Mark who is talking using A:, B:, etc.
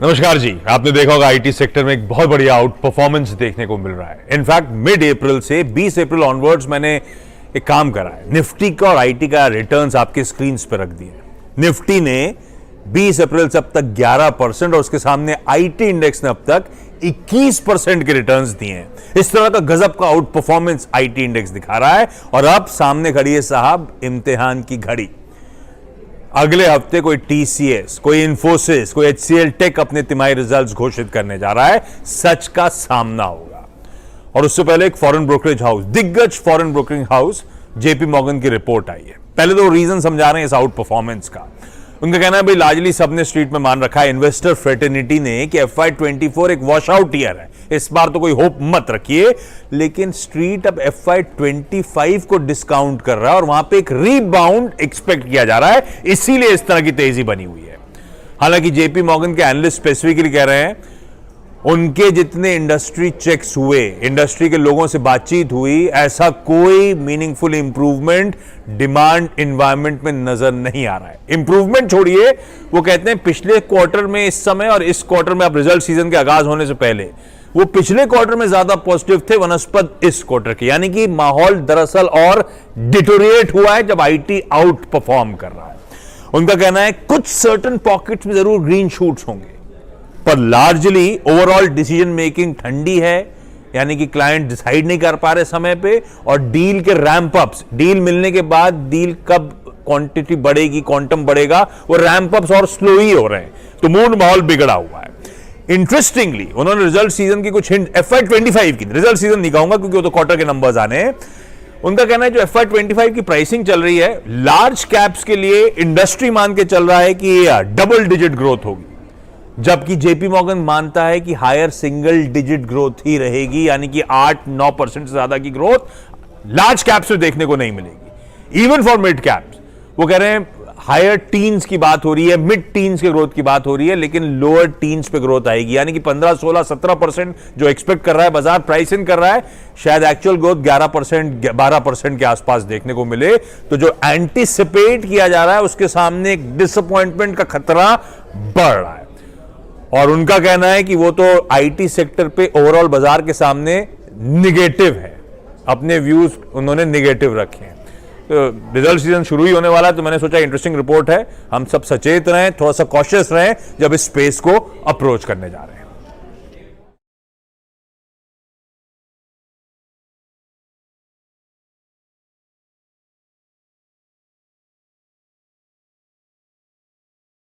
A: नमस्कार जी। आपने देखा होगा आईटी सेक्टर में एक बहुत बढ़िया आउट परफॉर्मेंस देखने को मिल रहा है। इनफैक्ट मिड अप्रैल से 20 अप्रैल ऑनवर्ड्स मैंने एक काम करा है, निफ्टी का और आईटी का रिटर्न्स आपके स्क्रीन पे रख दिए। निफ्टी ने 20 अप्रैल से अब तक 11% और उसके सामने आईटी इंडेक्स ने अब तक 21% के रिटर्न्स दिए हैं। इस तरह का गजब का आउट परफॉर्मेंस आईटी इंडेक्स दिखा रहा है। और अब सामने खड़ी है साहब इम्तिहान की घड़ी। अगले हफ्ते कोई टीसीएस, कोई इन्फोसिस, कोई एचसीएल टेक अपने तिमाही रिजल्ट्स घोषित करने जा रहा है। सच का सामना होगा। और उससे पहले एक फॉरेन ब्रोकरेज हाउस, दिग्गज foreign brokering house JP Morgan की रिपोर्ट आई है। पहले तो रीजन समझा रहे हैं इस आउट परफॉर्मेंस का। उनका कहना है भाई लार्जली सबने स्ट्रीट में मान रखा है, इन्वेस्टर फ्रेटर्निटी ने, कि FY24 एक वॉश आउट ईयर है, इस बार तो कोई होप मत रखिए। लेकिन स्ट्रीट अब FY25 को डिस्काउंट कर रहा है और वहां पे एक रीबाउंड एक्सपेक्ट किया जा रहा है, इसीलिए इस तरह की तेजी बनी हुई है। हालांकि जेपी मॉर्गन के एनालिस्ट स्पेसिफिकली कह रहे हैं उनके जितने इंडस्ट्री चेक्स हुए, इंडस्ट्री के लोगों से बातचीत हुई, ऐसा कोई मीनिंगफुल इंप्रूवमेंट डिमांड एनवायरनमेंट में नजर नहीं आ रहा है। इंप्रूवमेंट छोड़िए, वो कहते हैं पिछले क्वार्टर में इस समय और इस क्वार्टर में, अब रिजल्ट सीजन के आगाज होने से पहले, वो पिछले क्वार्टर में ज्यादा पॉजिटिव थे वनस्पत इस क्वार्टर के। यानी कि माहौल दरअसल और डिटोरिएट हुआ है जब आईटी आउट परफॉर्म कर रहा है। उनका कहना है कुछ सर्टन पॉकेट्स में जरूर ग्रीन शूट्स होंगे, पर लार्जली ओवरऑल डिसीजन मेकिंग ठंडी है। यानी कि क्लाइंट डिसाइड नहीं कर पा रहे समय पे, और डील के रैंप अप्स, डील मिलने के बाद डील कब क्वांटिटी बढ़ेगी, क्वांटम बढ़ेगा, वो रैंप अप्स और स्लो ही हो रहे हैं। तो मूड माहौल बिगड़ा हुआ है। इंटरेस्टिंगली उन्होंने रिजल्ट सीजन की कुछ हिंट, FY25 की, रिजल्ट सीजन नहीं कहूंगा क्योंकि वो तो क्वार्टर के नंबर्स आने हैं। उनका कहना है जो FY25 की प्राइसिंग चल रही है लार्ज कैप्स के लिए, इंडस्ट्री मान के चल रहा है कि डबल डिजिट ग्रोथ होगी, जबकि जेपी मॉर्गन मानता है कि हायर सिंगल डिजिट ग्रोथ ही रहेगी। यानी कि 8-9% से ज्यादा की ग्रोथ लार्ज कैप्स में देखने को नहीं मिलेगी। इवन फॉर मिड कैप्स वो कह रहे हैं हायर टीन्स की बात हो रही है, मिड टीन्स के ग्रोथ की बात हो रही है, लेकिन लोअर टीन्स पे ग्रोथ आएगी। यानी कि 15, 16, 17% जो एक्सपेक्ट कर रहा है बाजार, प्राइस इन कर रहा है, शायद एक्चुअल ग्रोथ 11%, 12% के आसपास देखने को मिले। तो जो एंटीसिपेट किया जा रहा है उसके सामने एक डिसअपॉइंटमेंट का खतरा बढ़ रहा है। और उनका कहना है कि वो तो आईटी सेक्टर पे ओवरऑल बाजार के सामने निगेटिव है, अपने व्यूज उन्होंने निगेटिव रखे हैं। तो रिजल्ट सीजन शुरू ही होने वाला है, तो मैंने सोचा इंटरेस्टिंग रिपोर्ट है, हम सब सचेत रहें, थोड़ा सा कॉशियस रहें जब इस स्पेस को अप्रोच करने जा रहे हैं।